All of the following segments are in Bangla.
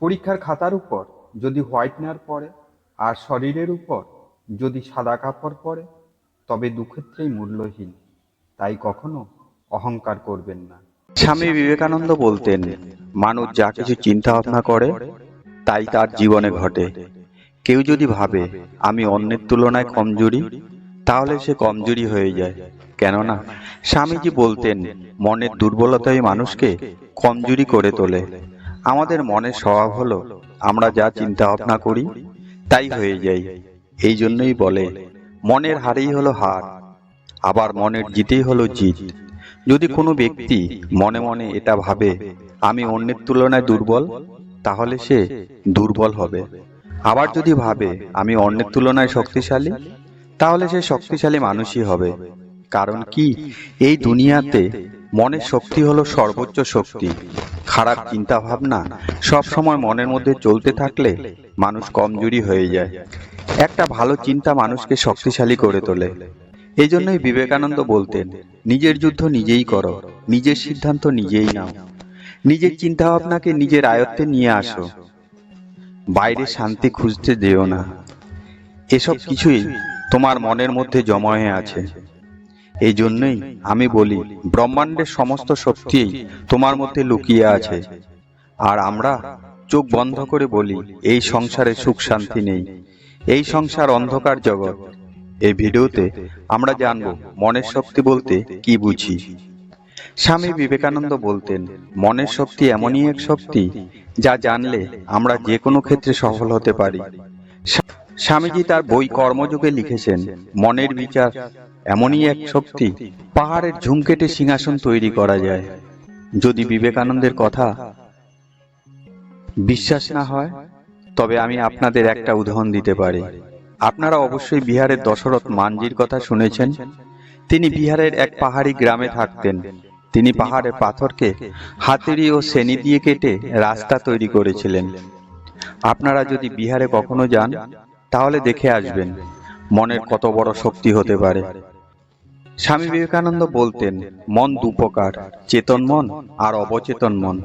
পরীক্ষার খাতার উপর যদি হোয়াইটনার পড়ে আর শরীরের উপর যদি সাদা কাপড় পরে, তবে দুক্ষেত্রেই মূল্যহীন। তাই কখনো অহংকার করবেন না। স্বামী বিবেকানন্দ বলতেন, মানুষ যা কিছু চিন্তা ভাবনা করে তাই তার জীবনে ঘটে। কেউ যদি ভাবে আমি অন্যের তুলনায় কমজোরি, তাহলে সে কমজোরি হয়ে যায়। কেননা স্বামীজি বলতেন, মনের দুর্বলতাই মানুষকে কমজোরি করে তোলে। আমাদের মনের স্বভাব হলো আমরা যা চিন্তা ভাবনা করি তাই হয়ে যায়। এই জন্যই বলে, মনের হারেই হলো হার, আবার মনের জিতেই হলো জিত। যদি কোনো ব্যক্তি মনে মনে এটা ভাবে আমি অন্যের তুলনায় দুর্বল, তাহলে সে দুর্বল হবে। আবার যদি ভাবে আমি অন্যের তুলনায় শক্তিশালী, তাহলে সে শক্তিশালী মানুষই হবে। কারণ কি, এই দুনিয়াতে মনের শক্তি হলো সর্বোচ্চ শক্তি। খারাপ চিন্তা ভাবনা সব সময় মনের মধ্যে চলতে থাকলে মানুষ কমজোরি হয়ে যায়। একটা ভালো চিন্তা মানুষকে শক্তিশালী করে তোলে। এই জন্যই বিবেকানন্দ বলতেন, নিজের যুদ্ধ নিজেই করো, নিজের সিদ্ধান্ত নিজেই নাও, নিজের চিন্তা ভাবনাকে নিজের আয়ত্তে নিয়ে আসো, বাইরে শান্তি খুঁজতে যেও না। এসব কিছুই তোমার মনের মধ্যে জমা হয়ে আছে। এই জন্যই আমি বলি, ব্রহ্মাণ্ডের সমস্ত শক্তি তোমার মধ্যে লুকিয়ে আছে। আর আমরা চোখ বন্ধ করে বলি এই সংসারে সুখ শান্তি নেই, এই সংসার অন্ধকার জগৎ। এই ভিডিওতে আমরা জানব মনের শক্তি বলতে কি বুঝি। স্বামী বিবেকানন্দ বলতেন, মনের শক্তি এমনই এক শক্তি যা জানলে আমরা যে কোনো ক্ষেত্রে সফল হতে পারি। স্বামীজি তার বই কর্মযোগে লিখেছেন, মনের বিচার এমনই এক শক্তি, পাহাড়ের ঝুম কেটে সিংহাসন তৈরি করা যায়। যদি বিবেকানন্দের কথা বিশ্বাস না হয়, তবে আমি আপনাদের একটা উদাহরণ দিতে পারি। আপনারা অবশ্যই বিহারের দশরথ মানজির কথা শুনেছেন। তিনি বিহারের এক পাহাড়ি গ্রামে থাকতেন। তিনি পাহাড়ের পাথরকে হাতুড়ি ও ছেনি দিয়ে কেটে রাস্তা তৈরি করেছিলেন। আপনারা যদি বিহারে কখনো যান, তাহলে দেখে আসবেন মনের কত বড় শক্তি হতে পারে। স্বামী বিবেকানন্দ বলতেন, মন দু প্রকার, চেতন মন আর অবচেতন মন।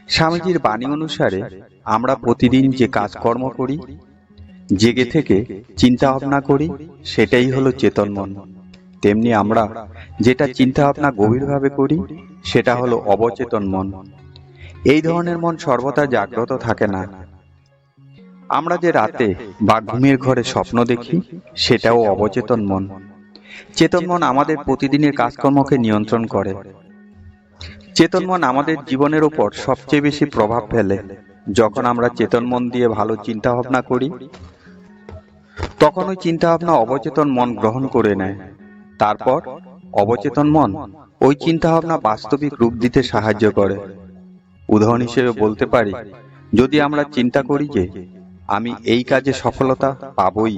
স্বামীজির বাণী অনুসারে আমরা প্রতিদিন যে কাজকর্ম করি, জেগে থেকে চিন্তা ভাবনা করি, সেটাই হলো চেতন মন। তেমনি আমরা যেটা চিন্তা ভাবনা গভীরভাবে করি, সেটা হলো অবচেতন মন। এই ধরনের মন সর্বদা জাগ্রত থাকে না। আমরা যে রাতে বা ঘুমের ঘরে স্বপ্ন দেখি, সেটাও অবচেতন মন। চেতন মন আমাদের প্রতিদিনের কাজকর্মকে নিয়ন্ত্রণ করে। চেতন মন আমাদের জীবনের উপর সবচেয়ে বেশি প্রভাব ফেলে। যখন আমরা চেতন মন দিয়ে ভালো চিন্তা ভাবনা করি, তখন ওই চিন্তা ভাবনা অবচেতন মন গ্রহণ করে নেয়। তারপর অবচেতন মন ওই চিন্তা ভাবনা বাস্তবিক রূপ দিতে সাহায্য করে। উদাহরণ হিসেবে বলতে পারি, যদি আমরা চিন্তা করি যে আমি এই কাজে সফলতা পাবই,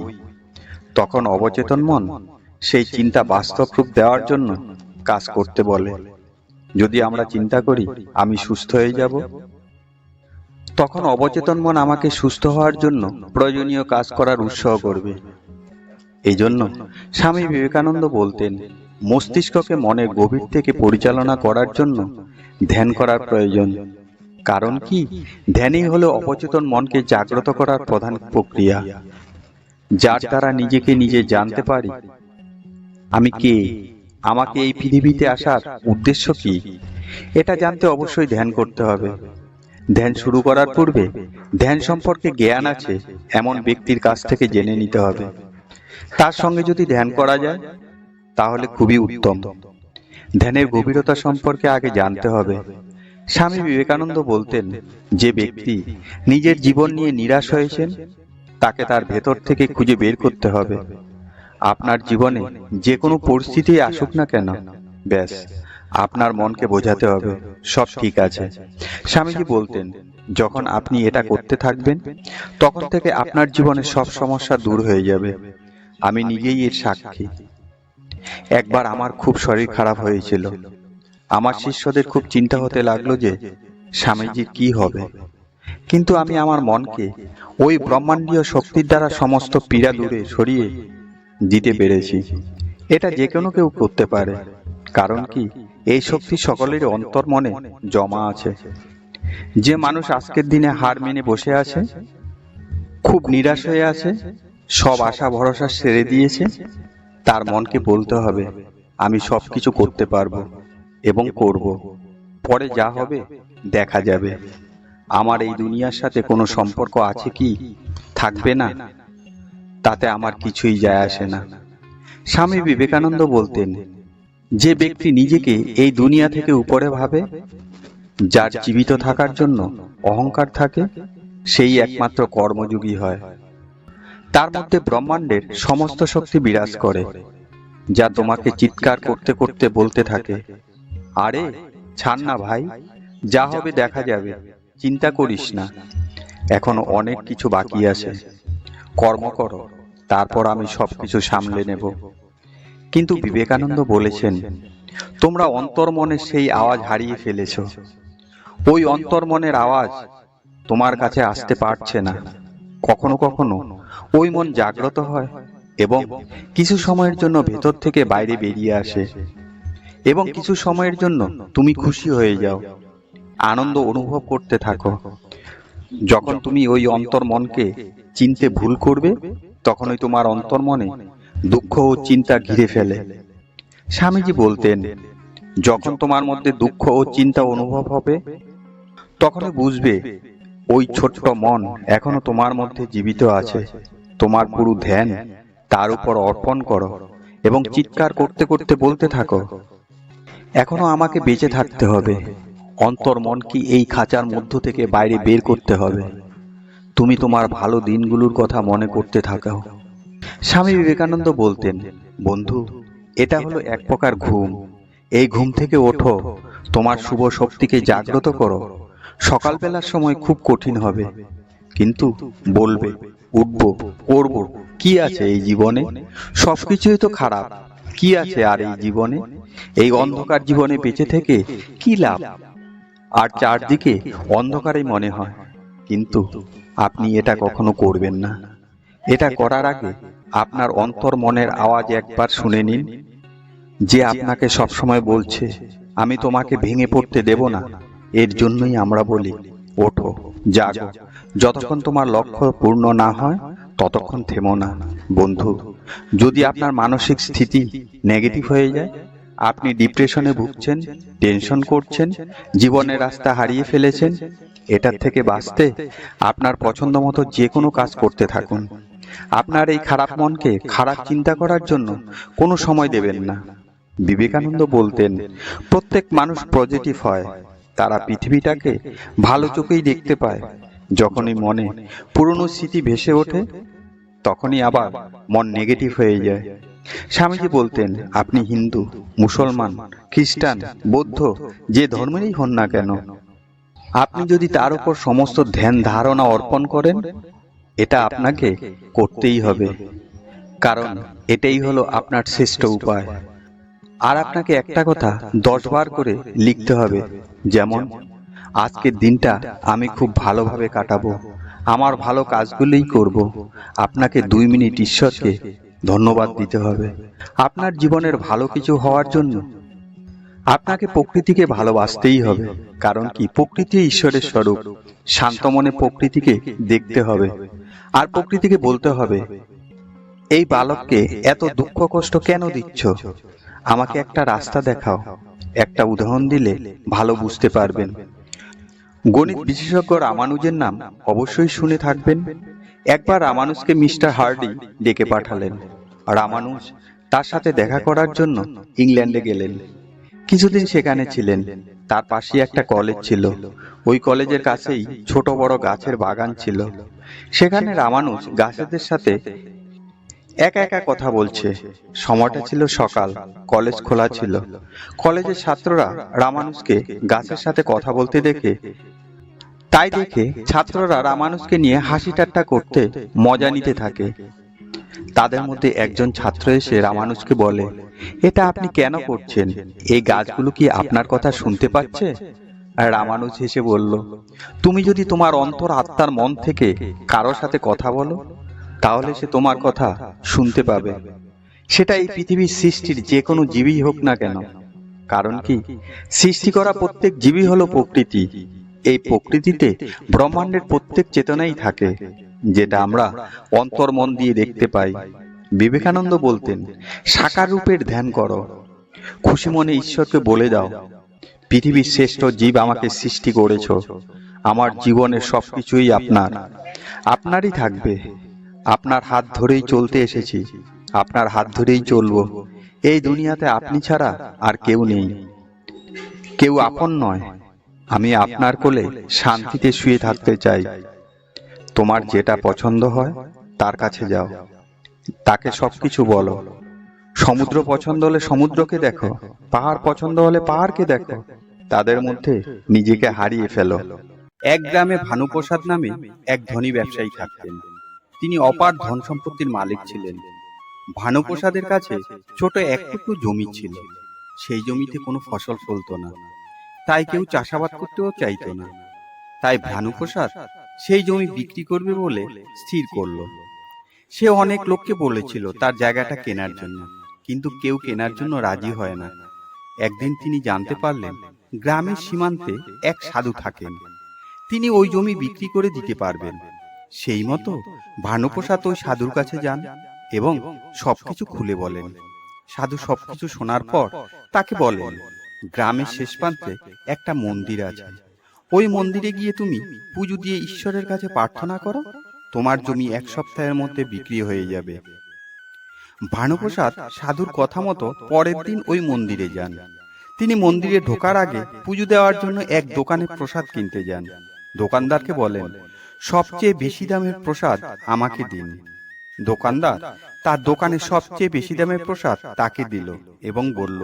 তখন অবচেতন মন সেই চিন্তা বাস্তব রূপ দেওয়ার জন্য কাজ করতে বলে। যদি আমরা চিন্তা করি আমি সুস্থ হয়ে যাব, তখন অবচেতন মন আমাকে সুস্থ হওয়ার জন্য প্রয়োজনীয় কাজ করার উৎসাহ করবে। এই জন্য স্বামী বিবেকানন্দ বলতেন, মস্তিষ্ককে মনের গভীর থেকে পরিচালনা করার জন্য ধ্যান করার প্রয়োজন। কারণ কি, ধ্যানই হলো অবচেতন মনকে জাগ্রত করার প্রধান প্রক্রিয়া, যার দ্বারা নিজেকে নিজে জানতে পারি আমি কে, আমাকে এই পৃথিবীতে আসার উদ্দেশ্য কি। এটা জানতে অবশ্যই ধ্যান করতে হবে। ধ্যান শুরু করার পূর্বে ধ্যান সম্পর্কে জ্ঞান আছে এমন ব্যক্তির কাছ থেকে জেনে নিতে হবে। তার সঙ্গে যদি ধ্যান করা যায়, তাহলে খুবই উত্তম। ধ্যানের গভীরতা সম্পর্কে আগে জানতে হবে। স্বামী বিবেকানন্দ বলতেন, যে ব্যক্তি নিজের জীবন নিয়ে নিরাশ হয়েছেন, তাকে তার ভেতর থেকে খুঁজে বের করতে হবে। আপনার জীবনে যে কোনো পরিস্থিতি আসুক না কেন, ব্যাস আপনার মনকে বোঝাতে হবে সব ঠিক আছে। স্বামীজি বলতেন, যখন আপনি এটা করতে থাকবেন, তখন থেকে আপনার জীবনে সব সমস্যা দূর হয়ে যাবে। আমি নিজেই এর সাক্ষী। একবার আমার খুব শরীর খারাপ হয়েছিল। আমার শিষ্যদের খুব চিন্তা হতে লাগলো যে স্বামীজির কি হবে। কিন্তু আমি আমার মনকে ওই ব্রহ্মাণ্ডীয় শক্তির দ্বারা সমস্ত পীড়া দূরে সরিয়ে দিতে পেরেছি। এটা যে কোনো কেউ করতে পারে। কারণ কি, এই শক্তি সকলের অন্তর মনে জমা আছে। যে মানুষ আজকের দিনে হার মেনে বসে আছে, খুব নিরাশ হয়ে আছে, সব আশা ভরসা ছেড়ে দিয়েছে, তার মনকে বলতে হবে, আমি সবকিছু করতে পারবো এবং করব। পরে যা হবে দেখা যাবে। আমার এই দুনিয়ার সাথে কোনো সম্পর্ক আছে কি থাকবে না, তাতে আমার কিছুই যায় আসে না। স্বামী বিবেকানন্দ বলতেন, যে ব্যক্তি নিজেকে এই দুনিয়া থেকে উপরে ভাবে, যার জীবিত থাকার জন্য অহংকার থাকে, সেই একমাত্র কর্মযোগী হয়। তার মধ্যে ব্রহ্মাণ্ডের সমস্ত শক্তি বিরাজ করে, যা তোমাকে চিৎকার করতে করতে বলতে থাকে, আরে ছাড় না ভাই, যা হবে দেখা যাবে, চিন্তা করিস না, এখনো অনেক কিছু বাকি আছে, কর্ম করো, তারপর আমি সবকিছু সামলে নেব। কিন্তু বিবেকানন্দ বলেছেন, তোমরা অন্তর্মনের সেই আওয়াজ হারিয়ে ফেলেছ। ওই অন্তর্মনের আওয়াজ তোমার কাছে আসতে পারছে না। কখনো কখনো ওই মন জাগ্রত হয় এবং কিছু সময়ের জন্য ভেতর থেকে বাইরে বেরিয়ে আসে, এবং কিছু সময়ের জন্য তুমি খুশি হয়ে যাও, আনন্দ অনুভব করতে থাকো। যখন তুমি ওই অন্তর্মনকে চিনতে ভুল করবে, তখনই তোমার অন্তর্মনে দুঃখ ও চিন্তা ঘিরে ফেলে। স্বামীজি বলতেন, যখন তোমার মধ্যে দুঃখ ও চিন্তা অনুভব হবে, তখনই বুঝবে ওই ছোট্ট মন এখনো তোমার মধ্যে জীবিত আছে। তোমার পুরো ধ্যান তার উপর অর্পণ করো এবং চিৎকার করতে করতে বলতে থাকো, এখনো আমাকে বেঁচে থাকতে হবে। অন্তর্মন কি এই খাঁচার মধ্য থেকে বাইরে বের করতে হবে। তুমি তোমার ভালো দিনগুলোর কথা মনে করতে থাকো। স্বামী বিবেকানন্দ বলতেন, বন্ধু, এটা হলো এক প্রকার ঘুম। এই ঘুম থেকে ওঠো, তোমার শুভ শক্তিকে জাগ্রত করো। সকালবেলার সময় খুব কঠিন হবে, কিন্তু বলবে, উঠবো, করবো, কি আছে এই জীবনে, সবকিছুই তো খারাপ, কি আছে আর এই জীবনে, এই অন্ধকার জীবনে বেঁচে থেকে কি লাভ। আর চারদিকে অন্ধকারই মনে হয়, কিন্তু আপনি এটা কখনো করবেন না। এটা করার আগে আপনার অন্তর মনের আওয়াজ একবার শুনে নিন, যে আপনাকে সবসময় বলছে, আমি তোমাকে ভেঙে পড়তে দেব না। এর জন্যই আমরা বলি, ওঠো, জাগো, যতক্ষণ তোমার লক্ষ্য পূর্ণ না হয় ততক্ষণ থেমো না। বন্ধু, যদি আপনার মানসিক স্থিতি নেগেটিভ হয়ে যায়, আপনি ডিপ্রেশনে ভুগছেন, টেনশন করছেন, জীবনের রাস্তা হারিয়ে ফেলেছেন, এটার থেকে বাঁচতে আপনার পছন্দ মতো যে কোনো কাজ করতে থাকুন। আপনার এই খারাপ মনকে খারাপ চিন্তা করার জন্য কোনো সময় দেবেন না। বিবেকানন্দ বলতেন, প্রত্যেক মানুষ পজিটিভ হয়, তারা পৃথিবীটাকে ভালো চোখেই দেখতে পায়। যখনই মনে পুরনো স্মৃতি ভেসে ওঠে, তখনই আবার মন নেগেটিভ হয়ে যায়। স্বামীজি বলতেন, আপনি হিন্দু, মুসলমান, খ্রিস্টান, বৌদ্ধ, যে ধর্মেরই হন না কেন, আপনি যদি তার উপর সমস্ত ধ্যান ধারণা অর্পণ করেন, এটা আপনাকে করতেই হবে, কারণ এটাই হলো আপনার শ্রেষ্ঠ উপায়। আর আপনাকে একটা কথা 10 বার করে লিখতে হবে, যেমন, আজকের দিনটা আমি খুব ভালোভাবে কাটাবো, আমার ভালো কাজগুলোই করব। আপনাকে 2 মিনিট ঈশ্বরকে ধন্যবাদ দিতে হবে। আপনার জীবনের ভালো কিছু হওয়ার জন্য আপনাকে প্রকৃতিকে ভালোবাসতেই হবে, কারণ কি, প্রকৃতি ঈশ্বরের স্বরূপ। শান্ত মনে প্রকৃতিকে দেখতে হবে, আর প্রকৃতিকে বলতে হবে, এই বালককে এত দুঃখ কষ্ট কেন দিচ্ছ, আমাকে একটা রাস্তা দেখাও। একটা উদাহরণ দিলে ভালো বুঝতে পারবেন। গণিত বিশেষজ্ঞ রামানুজের নাম অবশ্যই শুনে থাকবেন। একবার রামানুজকে মিস্টার হার্ডি ডেকে পাঠালেন। রামানুজ তার সাথে দেখা করার জন্য ইংল্যান্ডে গেলেন। কিছুদিন সেখানে ছিলেন। তার পাশে একটা কলেজ ছিল। ওই কলেজের কাছেই ছোট বড় গাছের বাগান ছিল। সেখানে রামানুজ গাছেদের সাথে একা একা কথা বলছে। সময়টা ছিল সকাল, কলেজ খোলা ছিল। কলেজের ছাত্ররা রামানুজকে গাছের সাথে কথা বলতে দেখে ছাত্ররা রামানুজকে নিয়ে হাসি ঠাট্টা করতে মজা নিতে থাকে। তাদের মধ্যে একজন ছাত্র এসে রামানুজকে বলে, এটা আপনি কেন করছেন? এই গাছগুলো কি আপনার কথা শুনতে পাচ্ছে? আর রামানুজ হেসে বলল, তুমি যদি তোমার অন্তর আত্মার মন থেকে কারো সাথে কথা বলো, তাহলে সে তোমার কথা শুনতে পাবে। সেটা এই পৃথিবীর সৃষ্টির যে কোনো জীবই হোক না কেন। কারণ কি, সৃষ্টি করা প্রত্যেক জীবই হলো প্রকৃতি। এই প্রকৃতিতে ব্রহ্মাণ্ডের প্রত্যেক চেতনাই থাকে, যেটা আমরা অন্তর্মন দিয়ে দেখতে পাই। বিবেকানন্দ বলতেন, সাকার রূপের ধ্যান করো। খুশি মনে ঈশ্বরকে বলে দাও, পৃথিবীর শ্রেষ্ঠ জীব আমাকে সৃষ্টি করেছ, আমার জীবনের সবকিছুই আপনার, আপনারই থাকবে। আপনার হাত ধরেই চলতে এসেছি, আপনার হাত ধরেই চলবো। এই দুনিয়াতে আপনি ছাড়া আর কেউ নেই, কেউ আপন নয়। আমি আপনার কোলে শান্তিতে শুয়ে থাকতে চাই। তোমার যেটা পছন্দ হয় তার কাছে যাও, তাকে সবকিছু বলো। সমুদ্র পছন্দ হলে সমুদ্রকে দেখো, পাহাড় পছন্দ হলে পাহাড়কে দেখো, তাদের মধ্যে নিজেকে হারিয়ে ফেলো। এক গ্রামে ভানুপ্রসাদ নামে এক ধনী ব্যবসায়ী থাকতেন। তিনি অপার ধন সম্পত্তির মালিক ছিলেন। ভানুপ্রসাদের কাছে ছোট এক টুকরো জমি ছিল। সেই জমিতে কোনো ফসল ফলতো না, তাই কেউ চাষাবাদ করতেও চাইতো না। তাই ভানুপ্রসাদ সেই জমি বিক্রি করবে বলে স্থির করলো। সে অনেক লোককে বলেছিল তার জায়গাটা কেনার জন্য, কিন্তু কেউ কেনার জন্য রাজি হয় না। একদিন তিনি জানতে পারলেন গ্রামের সীমান্তে এক সাধু থাকেন, তিনি ওই জমি বিক্রি করে দিতে পারবেন। সেই মতো ভানুপ্রসাদ ওই সাধুর কাছে যান এবং সবকিছু খুলে বলেন। সাধু সবকিছু শোনার পর তাকে বলেন, গ্রামের শেষ প্রান্তে একটা মন্দির আছে, ওই মন্দিরে গিয়ে তুমি পুজো দিয়ে ঈশ্বরের কাছে প্রার্থনা করো, তোমার জমি 1 সপ্তাহের মধ্যে বিক্রি হয়ে যাবে। ভানুপ্রসাদ সাধুর কথা মতো পরের দিন ওই মন্দিরে যান। তিনি মন্দিরে ঢোকার আগে পুজো দেওয়ার জন্য এক দোকানে প্রসাদ কিনতে যান। দোকানদারকে বলেন, সবচেয়ে বেশি দামের প্রসাদ আমাকে দিন। দোকানদার তার দোকানে সবচেয়ে বেশি দামের প্রসাদ তাকে দিল এবং বলল,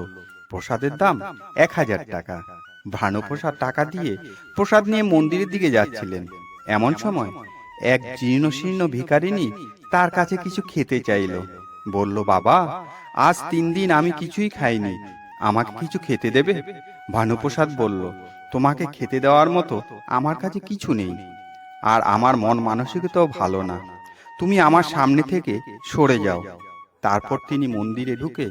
প্রসাদের দাম 1000 টাকা। ভানুপ্রসাদ টাকা দিয়ে প্রসাদ নিয়ে মন্দিরের দিকে যাচ্ছিলেন। এমন সময় এক জীর্ণশীর্ণ ভিখারিনী তার কাছে কিছু খেতে চাইল। বলল, বাবা, আজ 3 দিন আমি কিছুই খাইনি, আমাকে কিছু খেতে দেবে? ভানুপ্রসাদ বলল, তোমাকে খেতে দেওয়ার মতো আমার কাছে কিছু নেই, আর আমার মন মানসিকতাও ভালো না, তুমি আমার সামনে থেকে সরে যাও। তারপর তিনি মন্দিরে ঢুকে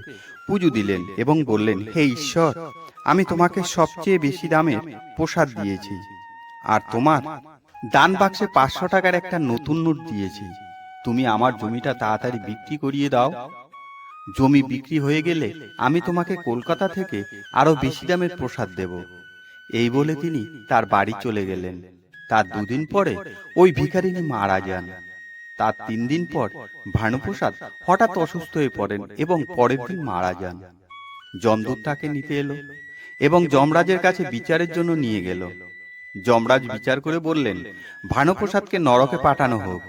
পুজো দিলেন এবং বললেন, হে ঈশ্বর, আমি তোমাকে সবচেয়ে বেশি দামের প্রসাদ দিয়েছি, আর তোমার দান বাক্সে 500 টাকার একটা নতুন নোট দিয়েছি। তুমি আমার জমিটা তাড়াতাড়ি বিক্রি করিয়ে দাও। জমি বিক্রি হয়ে গেলে আমি তোমাকে কলকাতা থেকে আরো বেশি দামের প্রসাদ দেব। এই বলে তিনি তার বাড়ি চলে গেলেন। তার 2 দিন পরে ওই ভিখারিনী মারা যান। তার 3 দিন পর ভানুপ্রসাদ হঠাৎ অসুস্থ হয়ে পড়েন এবং পরের দিন মারা যান। যমদূত তাকে নিতে এলো এবং যমরাজের কাছে বিচারের জন্য নিয়ে গেল। যমরাজ বিচার করে বললেন, ভানুপ্রসাদকে নরকে পাঠানো হোক,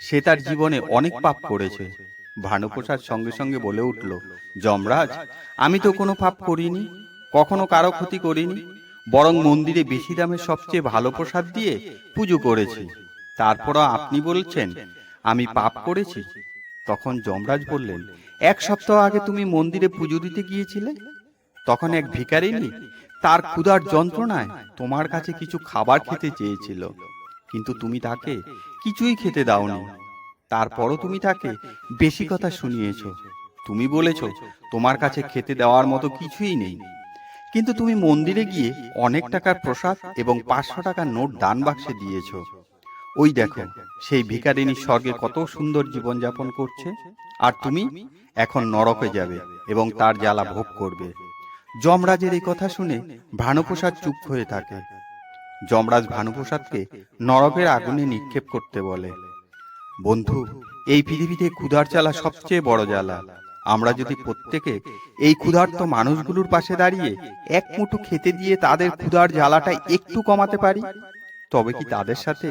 সে তার জীবনে অনেক পাপ করেছে। ভানুপ্রসাদ সঙ্গে সঙ্গে বলে উঠল, যমরাজ, আমি তো কোনো পাপ করিনি, কখনো কারো ক্ষতি করিনি, বরং মন্দিরে বেশি দামে সবচেয়ে ভালো প্রসাদ দিয়ে পুজো করেছি, তারপরও আপনি বলছেন আমি পাপ করেছি। তখন যমরাজ বললেন, 1 সপ্তাহ আগে তুমি মন্দিরে পুজো দিতে গিয়েছিলে, তখন এক ভিখারিনী তার ক্ষুধার যন্ত্রণায় তোমার কাছে কিছু খাবার খেতে চেয়েছিল, কিন্তু তুমি তাকে কিছুই খেতে দাওনি। তারপরও তুমি তাকে বেশি কথা শুনিয়েছ। তুমি বলেছ তোমার কাছে খেতে দেওয়ার মতো কিছুই নেই, কিন্তু তুমি মন্দিরে গিয়ে অনেক টাকার প্রসাদ এবং 500 টাকার নোট দান বাক্সে দিয়েছ। ওই দেখো, সেই ভিখারিনী স্বর্গে কত সুন্দর জীবন যাপন করছে, আর তুমি এখন নরকে যাবে এবং তার জ্বালা ভোগ করবে। যমরাজের এই কথা শুনে ভানুপ্রসাদ চুপ হয়ে থাকে। যমরাজ ভানুপ্রসাদকে নরকের আগুনে নিক্ষেপ করতে বলে। বন্ধু, এই পৃথিবীতে ক্ষুধার জ্বালা সবচেয়ে বড় জ্বালা। আমরা যদি প্রত্যেকে এই ক্ষুধার্ত মানুষগুলোর পাশে দাঁড়িয়ে এক মুঠো খেতে দিয়ে তাদের ক্ষুধার জ্বালাটা একটু কমাতে পারি, তবে কি তাদের সাথে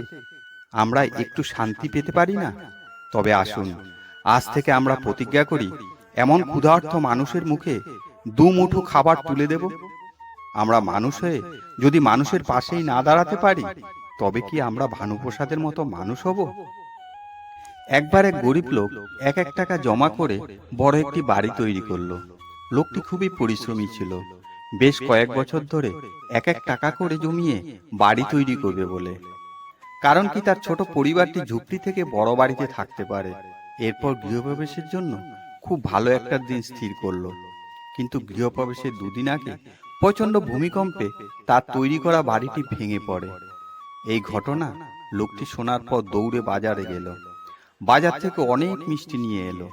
আমরা একটু শান্তি পেতে পারি না? তবে আসুন, আজ থেকে আমরা প্রতিজ্ঞা করি, এমন ক্ষুধার্ত মানুষের মুখে 2 মুঠো খাবার তুলে দেব। আমরা মানুষ হয়ে যদি মানুষের পাশেই না দাঁড়াতে পারি, তবে কি আমরা ভানুপ্রসাদের মতো মানুষ হব? একবার এক গরিব লোক 1 টাকা জমা করে বড় একটি বাড়ি তৈরি করলো। লোকটি খুবই পরিশ্রমী ছিল। বেশ কয়েক বছর ধরে 1 টাকা করে জমিয়ে বাড়ি তৈরি করবে বলে। কারণ কি, তার ছোট পরিবারটি ঝুপড়ি থেকে বড় বাড়িতে থাকতে পারে। এরপর গৃহপ্রবেশের জন্য খুব ভালো একটা দিন স্থির করলো। কিন্তু গৃহপ্রবেশের 2 দিন আগে প্রচণ্ড ভূমিকম্পে তার তৈরি করা বাড়িটি ভেঙে পড়ে। এই ঘটনা লোকটি শোনার পর দৌড়ে বাজারে গেল। বাজার থেকে অনেক মিষ্টি নিয়ে এলো।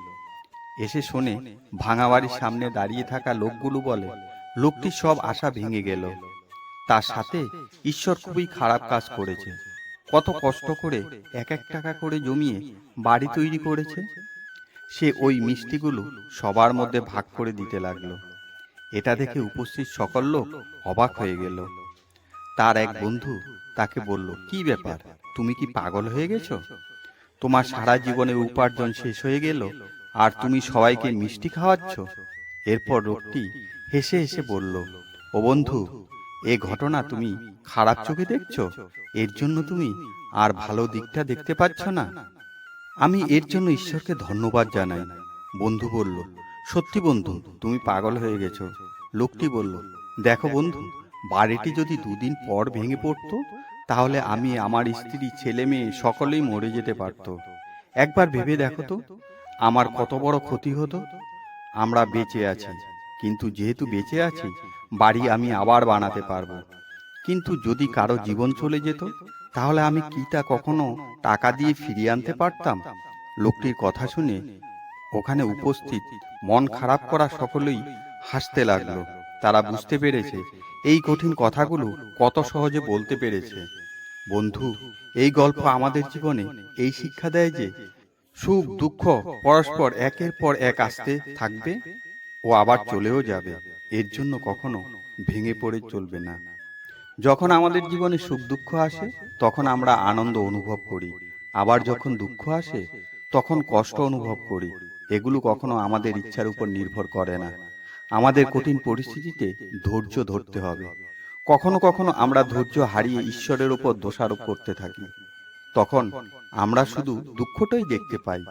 এসে শোনে ভাঙা বাড়ির সামনে দাঁড়িয়ে থাকা লোকগুলো বলে লোকটির সব আশা ভেঙে গেল। তার সাথে ঈশ্বর খুবই খারাপ কাজ করেছে। কত কষ্ট করে এক এক টাকা করে জমিয়ে বাড়ি তৈরি করেছে। সে ওই মিষ্টিগুলো সবার মধ্যে ভাগ করে দিতে লাগলো। এটা দেখে উপস্থিত সকল লোক অবাক হয়ে গেল। তার এক বন্ধু তাকে বলল, কি ব্যাপার, তুমি কি পাগল হয়ে গেছো? তোমার সারা জীবনের উপার্জন শেষ হয়ে গেল আর তুমি সবাইকে মিষ্টি খাওয়াচ্ছ? এরপর লোকটি হেসে হেসে বলল, ও বন্ধু, এ ঘটনা তুমি খারাপ চোখে দেখছো? এর জন্য তুমি আর ভালো দিকটা দেখতে পাচ্ছ না? আমি এর জন্য ঈশ্বরকে ধন্যবাদ জানাই। বন্ধু বলল, সত্যি বন্ধু, তুমি পাগল হয়ে গেছো। লোকটি বলল, দেখো বন্ধু, বাড়িটি যদি দুদিন পর ভেঙে পড়তো তাহলে আমি, আমার স্ত্রী, ছেলে মেয়ে সকলেই মরে যেতে পারতো। একবার ভেবে দেখো তো, আমার কত বড় ক্ষতি হতো। আমরা বেঁচে আছি, কিন্তু যেহেতু বেঁচে আছি, বাড়ি আমি আবার বানাতে পারবো। কিন্তু যদি কারো জীবন চলে যেত তাহলে আমি কি তা কখনো টাকা দিয়ে ফিরিয়ে আনতে পারতাম? লোকটির কথা শুনে ওখানে উপস্থিত মন খারাপ করা সকলেই হাসতে লাগলো। তারা বুঝতে পেরেছে এই কঠিন কথাগুলো কত সহজে বলতে পেরেছে। বন্ধু, এই গল্প আমাদের জীবনে এই শিক্ষা দেয় যে সুখ দুঃখ পরস্পর একের পর এক আসতে থাকবে ও আবার চলেও যাবে। এর জন্য কখনো ভেঙে পড়ে চলবে না। যখন আমাদের জীবনে সুখ দুঃখ আসে তখন আমরা আনন্দ অনুভব করি, আবার যখন দুঃখ আসে তখন কষ্ট অনুভব করি। এগুলো কখনো আমাদের ইচ্ছার উপর নির্ভর করে না। আমাদের কঠিন পরিস্থিতিতে ধৈর্য ধরতে হবে। কখনো কখনো আমরা ধৈর্য হারিয়ে ঈশ্বরের উপর দোষারোপ করতে থাকি। তখন আমরা শুধু দুঃখটাই দেখতে পাই।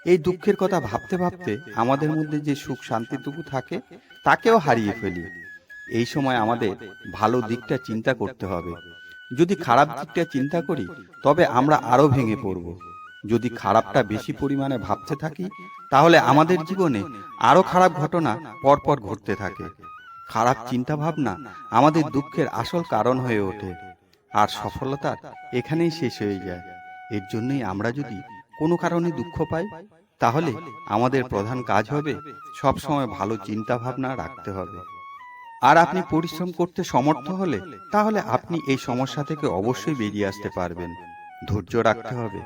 এই দুঃখের কথা ভাবতে ভাবতে আমাদের মধ্যে যে সুখ শান্তিটুকু থাকে তাকেও হারিয়ে ফেলি। এই সময় আমাদের ভালো দিকটা চিন্তা করতে হবে। যদি খারাপ দিকটা চিন্তা করি তবে আমরা আরো ভেঙে পড়ব। যদি খারাপটা বেশি পরিমাণে ভাবতে থাকি তাহলে আমাদের জীবনে আরো খারাপ ঘটনা পরপর ঘটতে থাকে। খারাপ চিন্তা ভাবনা আমাদের দুঃখের আসল কারণ হয়ে ওঠে, আর সফলতা এখানেই শেষ হয়ে যায়। এর জন্যই আমরা যদি কোনো কারণে দুঃখ পাই তাহলে আমাদের প্রধান কাজ হবে সবসময় ভালো চিন্তা ভাবনা রাখতে হবে। আর আপনি পরিশ্রম করতে সমর্থ হলে তাহলে আপনি এই সমস্যা থেকে অবশ্যই বেরিয়ে আসতে পারবেন। ধৈর্য রাখতে হবে,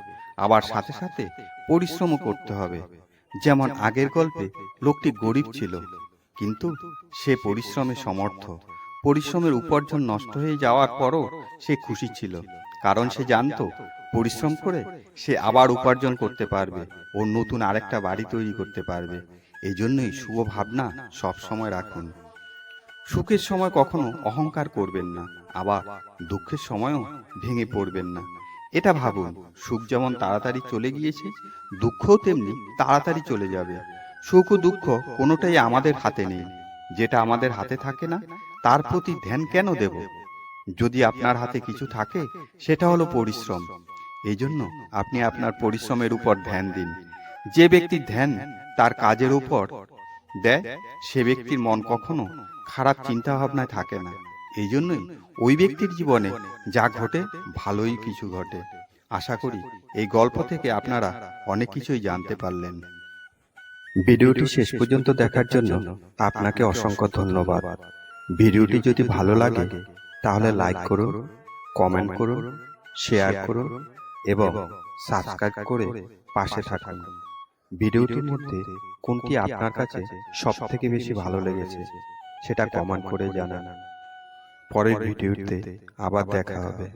আবার সাথে সাথে পরিশ্রমও করতে হবে। যেমন আগের গল্পে লোকটি গরিব ছিল, কিন্তু সে পরিশ্রমে সমর্থ। পরিশ্রমের উপার্জন নষ্ট হয়ে যাওয়ার পরও সে খুশি ছিল, কারণ সে জানতো পরিশ্রম করে সে আবার উপার্জন করতে পারবে ও নতুন আরেকটা বাড়ি তৈরি করতে পারবে। এই জন্যই শুভ ভাবনা সব সময় রাখুন। সুখের সময় কখনো অহংকার করবেন না, আবার দুঃখের সময়ও ভেঙে পড়বেন না। এটা ভাবুন, সুখ যেমন তাড়াতাড়ি চলে গিয়েছে, দুঃখও তেমনি তাড়াতাড়ি চলে যাবে। সুখ ও দুঃখ কোনোটাই আমাদের হাতে নেই। যেটা আমাদের হাতে থাকে না তার প্রতি ধ্যান কেন দেব? যদি আপনার হাতে কিছু থাকে সেটা হলো পরিশ্রম। এই জন্য আপনি আপনার পরিশ্রমের উপর ধ্যান দিন। যে ব্যক্তির ধ্যান তার কাজের উপর দেয় সে ব্যক্তির মন কখনো খারাপ চিন্তা ভাবনায় থাকে না। এই জন্যই ওই ব্যক্তির জীবনে যা ঘটে ভালোই কিছু ঘটে। আশা করি এই গল্প থেকে আপনারা অনেক কিছুই জানতে পারলেন। ভিডিওটি শেষ পর্যন্ত দেখার জন্য আপনাকে অসংখ্য ধন্যবাদ। ভিডিওটি যদি ভালো লাগে তাহলে লাইক করুন, কমেন্ট করুন, শেয়ার করুন এবং সাবস্ক্রাইব করে পাশে থাকুন। ভিডিওটির মধ্যে কোনটি আপনার কাছে সবথেকে বেশি ভালো লেগেছে সেটা কমেন্ট করে জানান। পরের ভিডিওতে আবার দেখা হবে।